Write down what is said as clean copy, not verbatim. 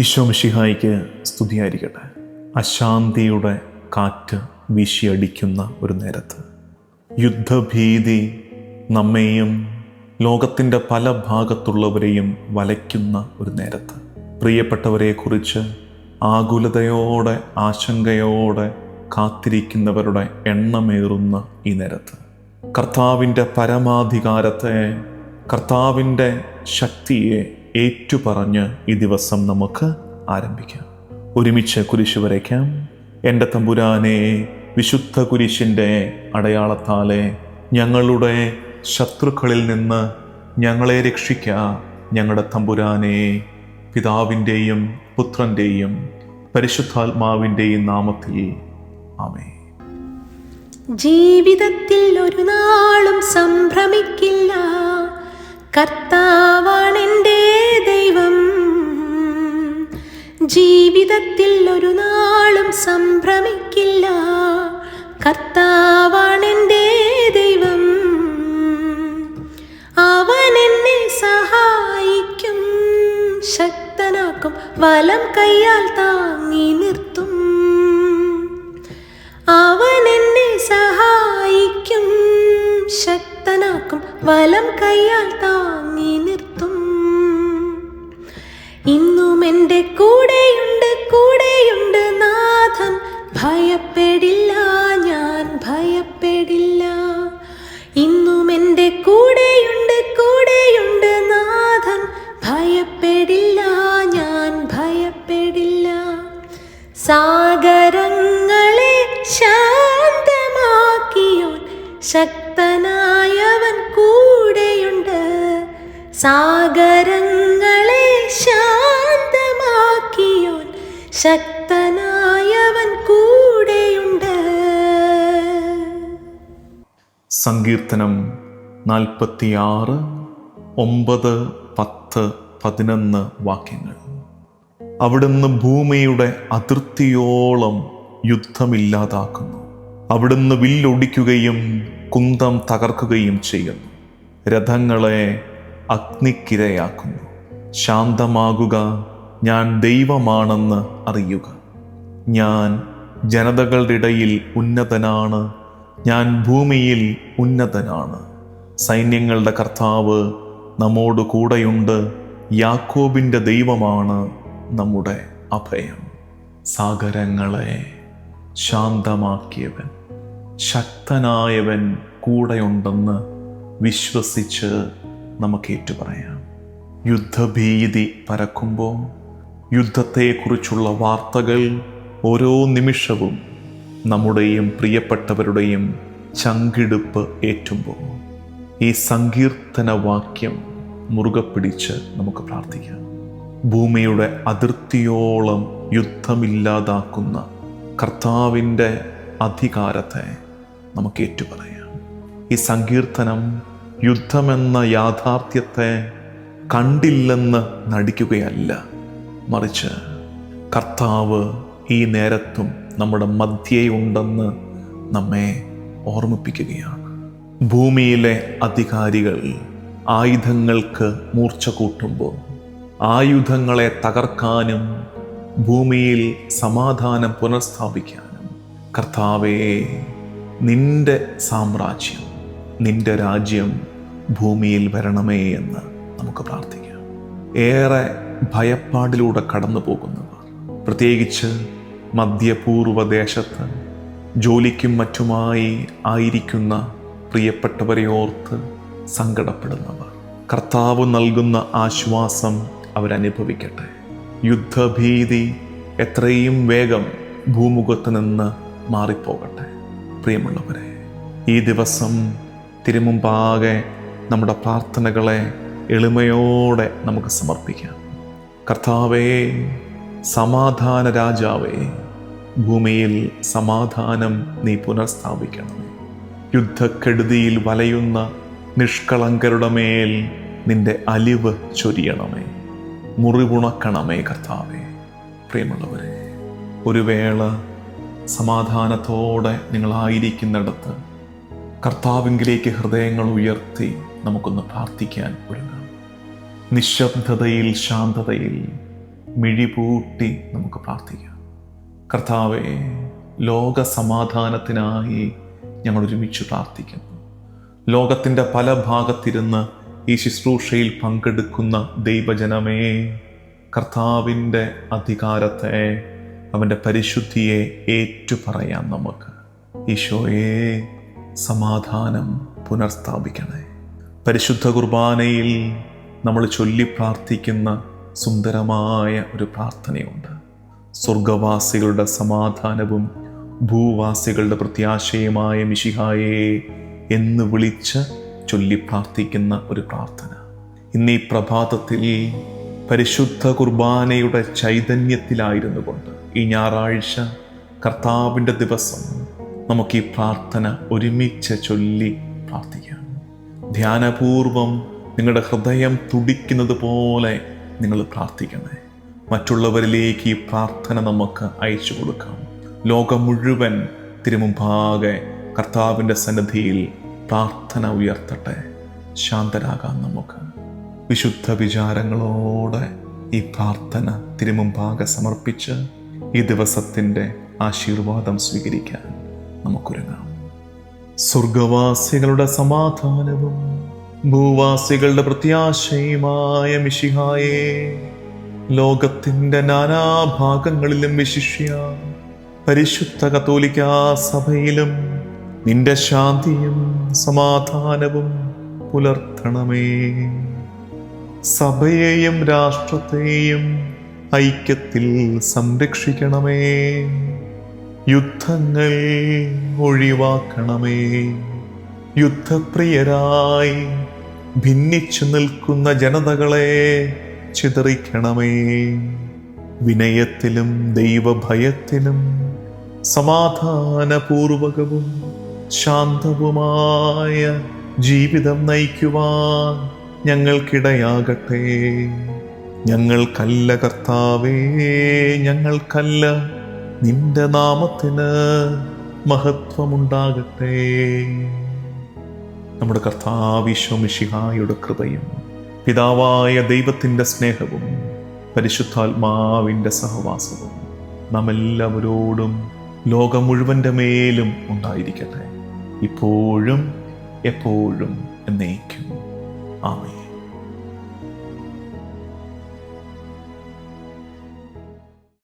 ഈശോ മിശിഹായ്ക്ക് സ്തുതിയായിരിക്കട്ടെ. അശാന്തിയുടെ കാറ്റ് വീശിയടിക്കുന്ന ഒരു നേരത്ത്, യുദ്ധഭീതി നമ്മെയും ലോകത്തിൻ്റെ പല ഭാഗത്തുള്ളവരെയും വലയ്ക്കുന്ന ഒരു നേരത്ത്, പ്രിയപ്പെട്ടവരെക്കുറിച്ച് ആകുലതയോടെ ആശങ്കയോടെ കാത്തിരിക്കുന്നവരുടെ എണ്ണമേറുന്ന ഈ നേരത്ത്, കർത്താവിൻ്റെ പരമാധികാരത്തെ, കർത്താവിൻ്റെ ശക്തിയെ ഏറ്റുപറഞ്ഞ് ഈ ദിവസം നമുക്ക് ആരംഭിക്കാം. ഒരുമിച്ച് കുരിശ് വരയ്ക്കാം. എൻ്റെ തമ്പുരാനെ, വിശുദ്ധ കുരിശിൻ്റെ അടയാളത്താലെ ഞങ്ങളുടെ ശത്രുക്കളിൽ നിന്ന് ഞങ്ങളെ രക്ഷിക്കുക. ഞങ്ങളുടെ തമ്പുരാനെ, പിതാവിൻ്റെയും പുത്രൻ്റെയും പരിശുദ്ധാത്മാവിൻ്റെയും നാമത്തിൽ ആമേൻ. ജീവിതത്തിൽ ഒരു നാളും സംഭ്രമിക്കില്ല, കർത്താവാണെൻ്റെ ദൈവം. ജീവിതത്തിൽ ഒരു നാളും സംഭ്രമിക്കില്ല, കർത്താവാണെൻ്റെ ദൈവം. അവൻ എന്നെ സഹായിക്കും, ശക്തനാക്കും, വലം കൈയാൽ താങ്ങി നിർത്തും. അവൻ എന്നെ സഹായിക്കും, ശക്തനാക്കും, വലം കൈയാൽ താങ്ങി നിർത്തും. ഇന്നും എൻ്റെ കൂടെയുണ്ട് നാഥൻ. ഭയപ്പെടില്ല, ഞാൻ ഭയപ്പെടില്ല. ഇന്നും എൻ്റെ കൂടെയുണ്ട് നാഥൻ. ഭയപ്പെടില്ല, ഞാൻ ഭയപ്പെടില്ല. സാഗരങ്ങളെ ശാന്തമാക്കിയോൻ ശക്തനായവൻ കൂടെയുണ്ട്. സാഗരങ്ങളെ ശാന്തമാക്കിയോൻ ശക്തനായവൻ കൂടെയുണ്ട്. സങ്കീർത്തനം 46, 9, 10, 11 വാക്യങ്ങൾ. അവിടുന്ന് ഭൂമിയുടെ അതിർത്തിയോളം യുദ്ധമില്ലാതാക്കുന്നു. അവിടുന്ന് വില്ലൊടിക്കുകയും കുന്തം തകർക്കുകയും ചെയ്യുന്നു. രഥങ്ങളെ അഗ്നിക്കിരയാക്കുന്നു. ശാന്തമാകുക, ഞാൻ ദൈവമാണെന്ന് അറിയുക. ഞാൻ ജനതകളുടെ ഇടയിൽ ഉന്നതനാണ്, ഞാൻ ഭൂമിയിൽ ഉന്നതനാണ്. സൈന്യങ്ങളുടെ കർത്താവ് നമ്മോട് കൂടെയുണ്ട്. യാക്കോബിൻ്റെ ദൈവമാണ് നമ്മുടെ അഭയം. സാഗരങ്ങളെ ശാന്തമാക്കിയവൻ, ശക്തനായവൻ കൂടെയുണ്ടെന്ന് വിശ്വസിച്ച് നമുക്ക് ഏറ്റുപറയാം. യുദ്ധഭീതി പരക്കുമ്പോൾ, യുദ്ധത്തെക്കുറിച്ചുള്ള വാർത്തകൾ ഓരോ നിമിഷവും നമ്മുടെയും പ്രിയപ്പെട്ടവരുടെയും ചങ്കിടുപ്പ് ഏറ്റുമ്പോൾ, ഈ സങ്കീർത്തന വാക്യം മുറുകെ പിടിച്ച് നമുക്ക് പ്രാർത്ഥിക്കാം. ഭൂമിയുടെ അതിർത്തിയോളം യുദ്ധമില്ലാതാക്കുന്ന കർത്താവിൻ്റെ അധികാരത്തെ നമുക്ക് ഏറ്റുപറയാം. ഈ സങ്കീർത്തനം യുദ്ധമെന്ന യാഥാർത്ഥ്യത്തെ കണ്ടില്ലെന്ന് നടിക്കുകയല്ല, മറിച്ച് കർത്താവ് ഈ നേരത്തും നമ്മുടെ മധ്യേയുണ്ടെന്ന് നമ്മെ ഓർമ്മിപ്പിക്കുകയാണ്. ഭൂമിയിലെ അധികാരികൾ ആയുധങ്ങൾക്ക് മൂർച്ച കൂട്ടുമ്പോൾ, ആയുധങ്ങളെ തകർക്കാനും ഭൂമിയിൽ സമാധാനം പുനഃസ്ഥാപിക്കാനും, കർത്താവേ, നിന്റെ സാമ്രാജ്യം, നിന്റെ രാജ്യം ഭൂമിയിൽ വരണമേ എന്ന് നമുക്ക് പ്രാർത്ഥിക്കാം. ഏറെ ഭയപ്പാടിലൂടെ കടന്നു പോകുന്നവർ, പ്രത്യേകിച്ച് മധ്യപൂർവ്വ ദേശത്ത് ജോലിക്കും മറ്റുമായി ആയിരിക്കുന്ന പ്രിയപ്പെട്ടവരെ ഓർത്ത് സങ്കടപ്പെടുന്നവർ, കർത്താവ് നൽകുന്ന ആശ്വാസം അവരനുഭവിക്കട്ടെ. യുദ്ധഭീതി എത്രയും വേഗം ഭൂമുഖത്ത് നിന്ന് മാറിപ്പോകട്ടെ. പ്രിയമുള്ളവരെ, ഈ ദിവസം തിരുമുമ്പാകെ നമ്മുടെ പ്രാർത്ഥനകളെ എളിമയോടെ നമുക്ക് സമർപ്പിക്കാം. കർത്താവേ, സമാധാന രാജാവേ, ഭൂമിയിൽ സമാധാനം നീ പുനഃസ്ഥാപിക്കണമേ. യുദ്ധക്കെടുതിയിൽ വലയുന്ന നിഷ്കളങ്കരുടെ മേൽ നിന്റെ അലിവ് ചൊരിയണമേ. മുറിവുണക്കണമേ കർത്താവേ. പ്രിയമുള്ളവരെ, ഒരു വേള സമാധാനത്തോടെ നിങ്ങളായിരിക്കുന്നിടത്ത് കർത്താവിങ്കിലേക്ക് ഹൃദയങ്ങൾ ഉയർത്തി നമുക്കൊന്ന് പ്രാർത്ഥിക്കാൻ ഒരുങ്ങാം. നിശബ്ദതയിൽ, ശാന്തതയിൽ മിഴിപൂട്ടി നമുക്ക് പ്രാർത്ഥിക്കാം. കർത്താവേ, ലോക സമാധാനത്തിനായി ഞങ്ങൾ ഒരുമിച്ച് പ്രാർത്ഥിക്കുന്നു. ലോകത്തിൻ്റെ പല ഭാഗത്തിരുന്ന് ഈ ശുശ്രൂഷയിൽ പങ്കെടുക്കുന്ന ദൈവജനമേ, കർത്താവിൻ്റെ അധികാരത്തെ, അവൻ്റെ പരിശുദ്ധിയെ ഏറ്റുപറയാം നമുക്ക്. ഈശോയെ, സമാധാനം പുനർസ്ഥാപിക്കണേ. പരിശുദ്ധ കുർബാനയിൽ നമ്മൾ ചൊല്ലി പ്രാർത്ഥിക്കുന്ന സുന്ദരമായ ഒരു പ്രാർത്ഥനയുണ്ട്. സ്വർഗവാസികളുടെ സമാധാനവും ഭൂവാസികളുടെ പ്രത്യാശയുമായ മിശിഹായെ എന്ന് വിളിച്ച് ചൊല്ലി പ്രാർത്ഥിക്കുന്ന ഒരു പ്രാർത്ഥന. ഇന്ന് ഈ പ്രഭാതത്തിൽ പരിശുദ്ധ കുർബാനയുടെ ചൈതന്യത്തിലായിരുന്നു കൊണ്ട് ഈ ഞായറാഴ്ച കർത്താവിൻ്റെ ദിവസം നമുക്ക് ഈ പ്രാർത്ഥന ഒരുമിച്ച് ചൊല്ലി പ്രാർത്ഥിക്കാം. ധ്യാനപൂർവം നിങ്ങളുടെ ഹൃദയം തുടിക്കുന്നത് പോലെ നിങ്ങൾ പ്രാർത്ഥിക്കണേ. മറ്റുള്ളവരിലേക്ക് ഈ പ്രാർത്ഥന നമുക്ക് അയച്ചു കൊടുക്കാം. ലോകം മുഴുവൻ തിരുമുമ്പാകെ കർത്താവിൻ്റെ സന്നിധിയിൽ പ്രാർത്ഥന ഉയർത്തട്ടെ. ശാന്തരാകാം നമുക്ക്. വിശുദ്ധ വിചാരങ്ങളോടെ ഈ പ്രാർത്ഥന തിരുമുമ്പാകെ സമർപ്പിച്ച് ഈ ദിവസത്തിൻ്റെ ആശീർവാദം സ്വീകരിക്കാൻ നമുക്കൊരുങ്ങാം. സ്വർഗവാസികളുടെ സമാധാനവും ഭൂവാസികളുടെ പ്രത്യാശയുമായ മിശിഹായെ, ലോകത്തിൻ്റെ നാനാഭാഗങ്ങളിലും വിശിഷ്യ പരിശുദ്ധ കത്തോലിക്കാ സഭയിലും നിന്റെ ശാന്തിയും സമാധാനവും പുലർത്തണമേ. സഭയെയും രാഷ്ട്രത്തെയും ഐക്യത്തിൽ സംരക്ഷിക്കണമേ. യുദ്ധങ്ങൾ ഒഴിവാക്കണമേ. യുദ്ധപ്രിയരായി ഭിന്നിച്ചു നിൽക്കുന്ന ജനതകളെ ചിതറിക്കണമേ. വിനയത്തിലും ദൈവഭയത്തിലും സമാധാനപൂർവകവും ശാന്തവുമായ ജീവിതം നയിക്കുവാൻ ഞങ്ങൾക്കിടയാകട്ടെ. ഞങ്ങൾക്കല്ല കർത്താവേ, ഞങ്ങൾക്കല്ല, നിന്റെ നാമത്തിന് മഹത്വമുണ്ടാകട്ടെ. നമ്മുടെ കർത്താവ് ഈശോ മിശിഹായുടെ കൃപയും പിതാവായ ദൈവത്തിൻ്റെ സ്നേഹവും പരിശുദ്ധാത്മാവിൻ്റെ സഹവാസവും നാം എല്ലാവരോടും ലോകം മുഴുവൻ്റെ മേലും ഉണ്ടായിരിക്കട്ടെ, ഇപ്പോഴും എപ്പോഴും എന്നേക്കും. ആമേൻ.